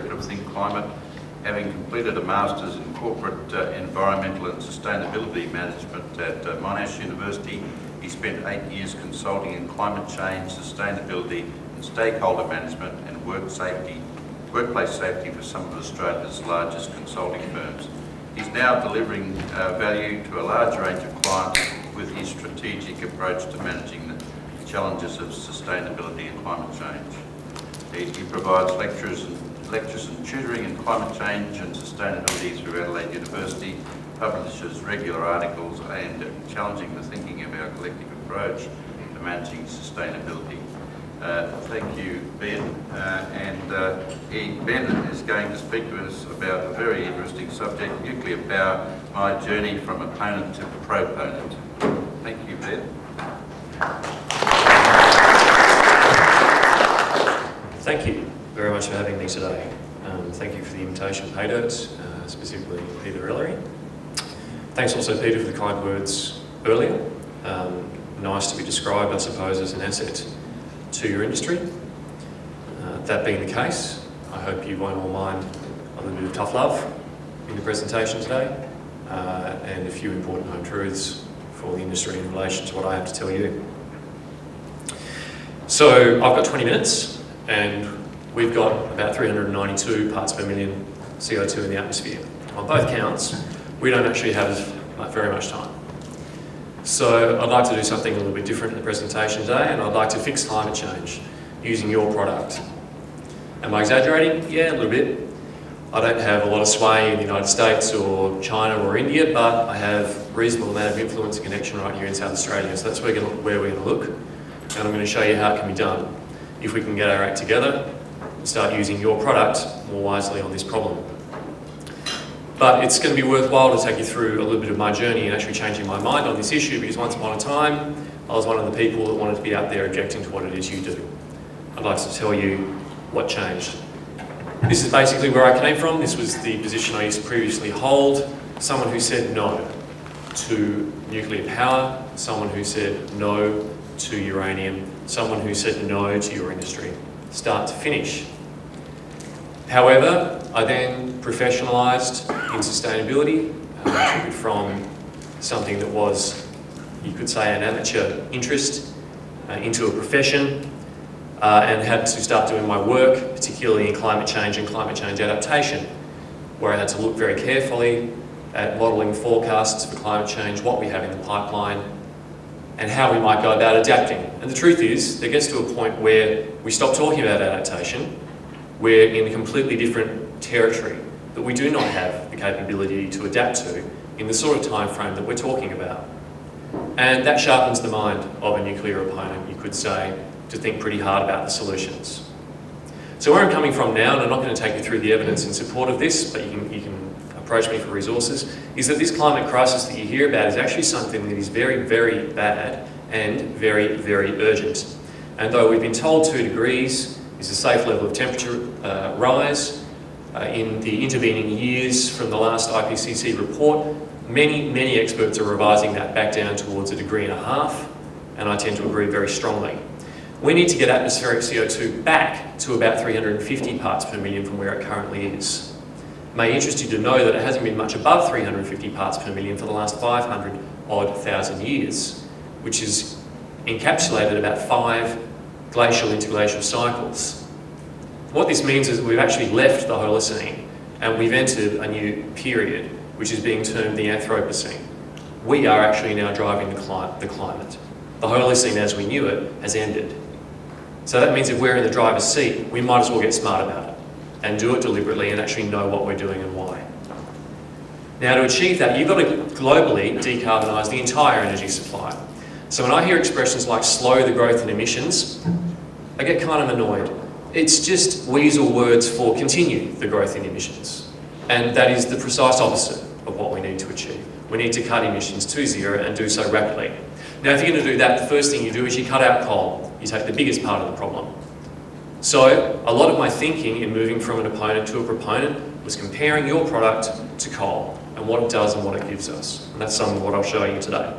Director of Think Climate. Having completed a Master's in Corporate Environmental and Sustainability Management at Monash University, he spent 8 years consulting in climate change, sustainability and stakeholder management and workplace safety for some of Australia's largest consulting firms. He's now delivering value to a large range of clients with his strategic approach to managing the challenges of sustainability and climate change. He provides lectures and tutoring in climate change and sustainability through Adelaide University, publishes regular articles aimed at challenging the thinking of our collective approach to managing sustainability. Thank you, Ben. Ben is going to speak to us about a very interesting subject, nuclear power, my journey from opponent to proponent. Thank you, Ben. Thank you very much for having me today. Thank you for the invitation, Paydirt, specifically Peter Ellery. Thanks also, Peter, for the kind words earlier. Nice to be described, I suppose, as an asset to your industry. That being the case, I hope you won't all mind a little bit of tough love in the presentation today, and a few important home truths for the industry in relation to what I have to tell you. So I've got 20 minutes, and we've got about 392 parts per million CO2 in the atmosphere. On both counts, we don't actually have very much time. So I'd like to do something a little bit different in the presentation today, and I'd like to fix climate change using your product. Am I exaggerating? Yeah, a little bit. I don't have a lot of sway in the United States or China or India, but I have a reasonable amount of influence and connection right here in South Australia. So that's where we're going to look, and I'm going to show you how it can be done if we can get our act together and start using your product more wisely on this problem. But it's going to be worthwhile to take you through a little bit of my journey and actually changing my mind on this issue, because once upon a time, I was one of the people that wanted to be out there objecting to what it is you do. I'd like to tell you what changed. This is basically where I came from. This was the position I used to previously hold. Someone who said no to nuclear power, someone who said no to uranium, someone who said no to your industry, start to finish. However, I then professionalised in sustainability. I took it from something that was, you could say, an amateur interest into a profession, and had to start doing my work, particularly in climate change and climate change adaptation, where I had to look very carefully at modelling forecasts for climate change, what we have in the pipeline, and how we might go about adapting. And the truth is, there gets to a point where we stop talking about adaptation. We're in a completely different territory that we do not have the capability to adapt to in the sort of time frame that we're talking about. And that sharpens the mind of a nuclear opponent, you could say, to think pretty hard about the solutions. So where I'm coming from now, and I'm not going to take you through the evidence in support of this, but you can approach me for resources, is that this climate crisis that you hear about is actually something that is very, very bad and very, very urgent. And though we've been told 2 degrees is a safe level of temperature rise, in the intervening years from the last IPCC report, many experts are revising that back down towards 1.5 degrees, and I tend to agree very strongly. We need to get atmospheric CO2 back to about 350 parts per million from where it currently is. It may interest you to know that it hasn't been much above 350 parts per million for the last 500,000 years, which is encapsulated about 5 glacial interglacial cycles. What this means is that we've actually left the Holocene and we've entered a new period, which is being termed the Anthropocene. We are actually now driving the climate. The Holocene as we knew it has ended. So that means if we're in the driver's seat, we might as well get smart about it and do it deliberately and actually know what we're doing and why. Now, to achieve that, you've got to globally decarbonise the entire energy supply. So when I hear expressions like slow the growth in emissions, I get kind of annoyed. It's just weasel words for continue the growth in emissions. And that is the precise opposite of what we need to achieve. We need to cut emissions to zero and do so rapidly. Now, if you're going to do that, the first thing you do is you cut out coal. You take the biggest part of the problem. So a lot of my thinking in moving from an opponent to a proponent was comparing your product to coal and what it does and what it gives us. And that's some of what I'll show you today.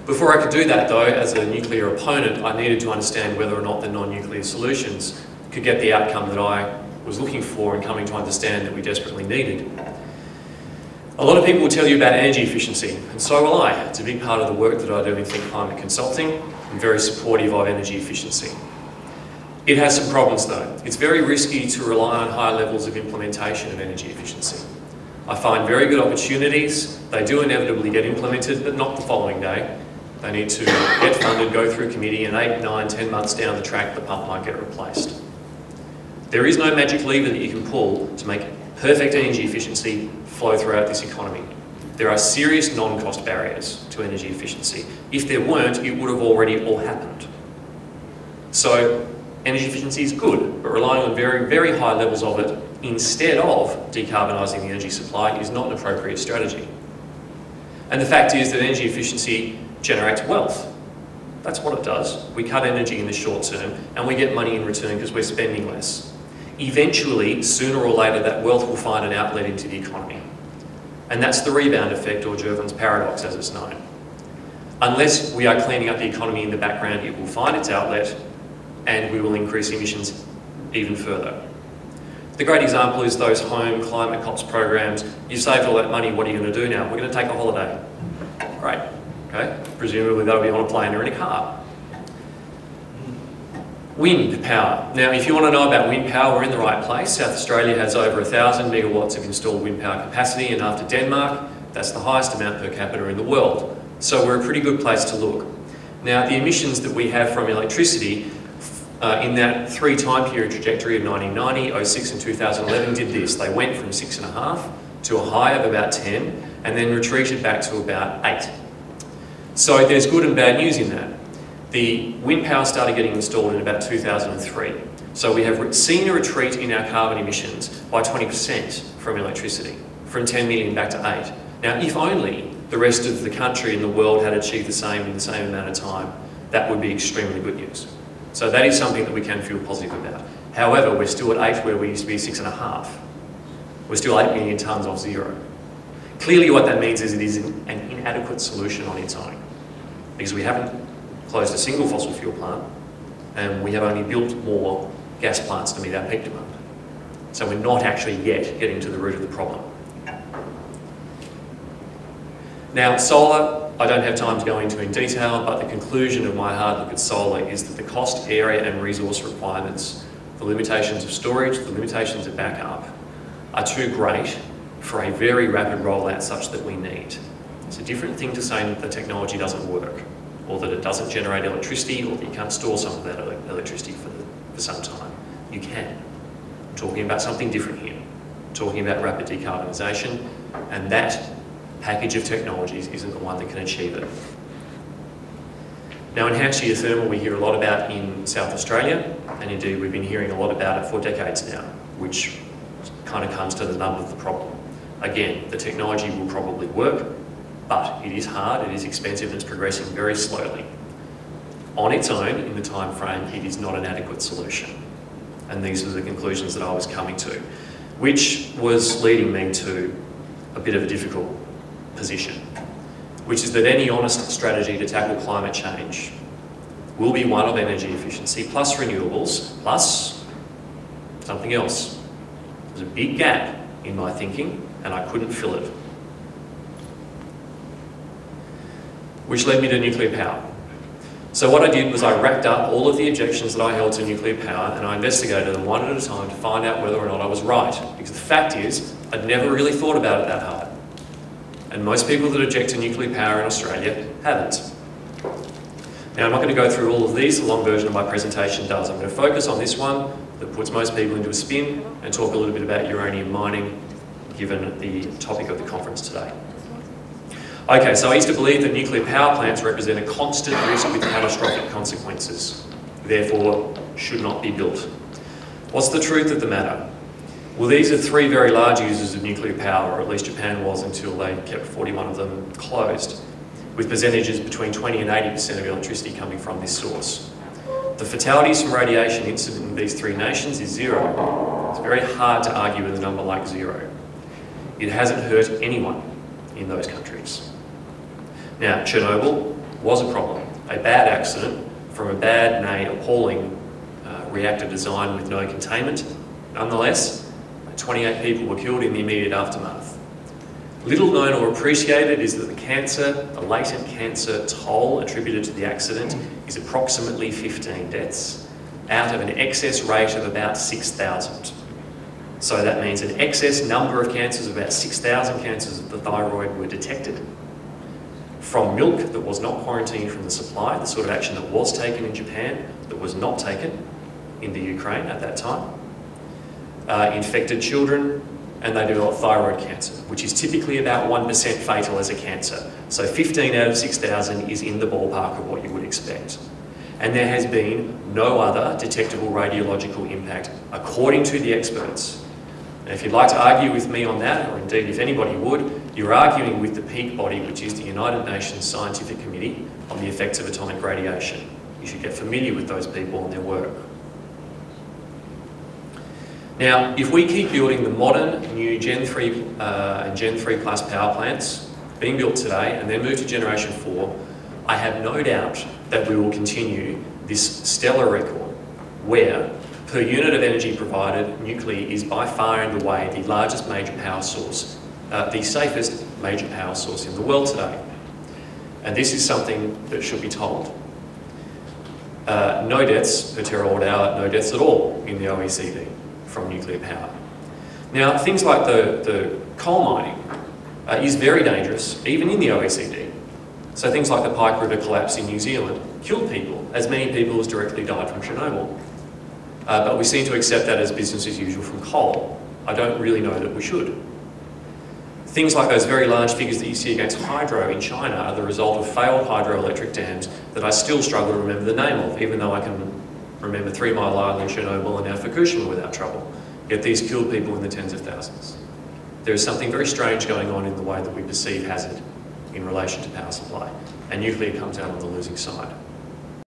Before I could do that, though, as a nuclear opponent, I needed to understand whether or not the non-nuclear solutions could get the outcome that I was looking for and coming to understand that we desperately needed. A lot of people will tell you about energy efficiency, and so will I. It's a big part of the work that I do in Think Climate Consulting. I'm very supportive of energy efficiency. It has some problems though. It's very risky to rely on high levels of implementation of energy efficiency. I find very good opportunities. They do inevitably get implemented, but not the following day. They need to get funded, go through committee, and 8, 9, 10 months down the track, the pump might get replaced. There is no magic lever that you can pull to make perfect energy efficiency flow throughout this economy. There are serious non-cost barriers to energy efficiency. If there weren't, it would have already all happened. So energy efficiency is good, but relying on very, very high levels of it instead of decarbonising the energy supply is not an appropriate strategy. And the fact is that energy efficiency generates wealth. That's what it does. We cut energy in the short term and we get money in return because we're spending less. Eventually, sooner or later, that wealth will find an outlet into the economy. And that's the rebound effect, or Jervin's paradox as it's known. Unless we are cleaning up the economy in the background, it will find its outlet and we will increase emissions even further. The great example is those home climate COPs programs. You've saved all that money, what are you going to do now? We're going to take a holiday. Great, okay? Presumably they'll be on a plane or in a car. Wind power. Now, if you want to know about wind power, we're in the right place. South Australia has over 1,000 megawatts of installed wind power capacity, and after Denmark, that's the highest amount per capita in the world. So we're a pretty good place to look. Now, the emissions that we have from electricity in that 3 time period trajectory of 1990, 06 and 2011 did this. They went from 6.5 to a high of about 10 and then retreated back to about 8. So there's good and bad news in that. The wind power started getting installed in about 2003. So we have seen a retreat in our carbon emissions by 20% from electricity, from 10 million back to 8. Now, if only the rest of the country and the world had achieved the same in the same amount of time, that would be extremely good news. So that is something that we can feel positive about. However, we're still at 8 where we used to be 6.5. We're still 8 million tonnes off zero. Clearly what that means is it is an inadequate solution on its own, because we haven't closed a single fossil fuel plant and we have only built more gas plants to meet our peak demand. So we're not actually yet getting to the root of the problem. Now, solar, I don't have time to go into in detail, but the conclusion of my hard look at solar is that the cost, area and resource requirements, the limitations of storage, the limitations of backup are too great for a very rapid rollout such that we need. It's a different thing to say that the technology doesn't work, or that it doesn't generate electricity, or that you can't store some of that electricity for some time. You can. I'm talking about something different here. I'm talking about rapid decarbonisation, and that package of technologies isn't the one that can achieve it. Now, enhanced geothermal we hear a lot about in South Australia, and indeed we've been hearing a lot about it for decades now, which kind of comes to the nub of the problem. Again, the technology will probably work, but it is hard, it is expensive, and it's progressing very slowly. On its own, in the time frame, it is not an adequate solution. And these are the conclusions that I was coming to, which was leading me to a bit of a difficult position, which is that any honest strategy to tackle climate change will be one of energy efficiency plus renewables plus something else. There's a big gap in my thinking and I couldn't fill it. Which led me to nuclear power. So what I did was I racked up all of the objections that I held to nuclear power and I investigated them one at a time to find out whether or not I was right. Because the fact is, I'd never really thought about it that hard. And most people that object to nuclear power in Australia haven't. Now, I'm not going to go through all of these, the long version of my presentation does. I'm going to focus on this one that puts most people into a spin and talk a little bit about uranium mining, given the topic of the conference today. Okay, so I used to believe that nuclear power plants represent a constant risk with catastrophic consequences, therefore should not be built. What's the truth of the matter? Well, these are 3 very large users of nuclear power, or at least Japan was until they kept 41 of them closed, with percentages between 20 and 80% of electricity coming from this source. The fatalities from radiation incident in these 3 nations is 0. It's very hard to argue with a number like 0. It hasn't hurt anyone in those countries. Now, Chernobyl was a problem, a bad accident from a bad, nay, appalling reactor design with no containment, Nonetheless, 28 people were killed in the immediate aftermath. Little known or appreciated is that the latent cancer toll attributed to the accident is approximately 15 deaths out of an excess rate of about 6,000. So that means an excess number of cancers, about 6,000 cancers of the thyroid were detected from milk that was not quarantined from the supply, the sort of action that was taken in Japan, that was not taken in the Ukraine at that time. Infected children, and they develop thyroid cancer, which is typically about 1% fatal as a cancer. So 15 out of 6,000 is in the ballpark of what you would expect. And there has been no other detectable radiological impact, according to the experts. And if you'd like to argue with me on that, or indeed if anybody would, you're arguing with the peak body, which is the United Nations Scientific Committee on the Effects of Atomic Radiation. You should get familiar with those people and their work. Now, if we keep building the modern, new Gen 3 and Gen 3 Plus power plants being built today and then move to Generation 4, I have no doubt that we will continue this stellar record where, per unit of energy provided, nuclear is by far and away the largest major power source, the safest major power source in the world today. And this is something that should be told. No deaths per terawatt hour, no deaths at all in the OECD from nuclear power. Now, things like the coal mining is very dangerous, even in the OECD. So things like the Pike River collapse in New Zealand killed people, as many people as directly died from Chernobyl. But we seem to accept that as business as usual from coal. I don't really know that we should. Things like those very large figures that you see against hydro in China are the result of failed hydroelectric dams that I still struggle to remember the name of, even though I can remember 3 Mile Island, Chernobyl, and now Fukushima without trouble. Yet these killed people in the tens of thousands. There is something very strange going on in the way that we perceive hazard in relation to power supply, and nuclear comes out on the losing side.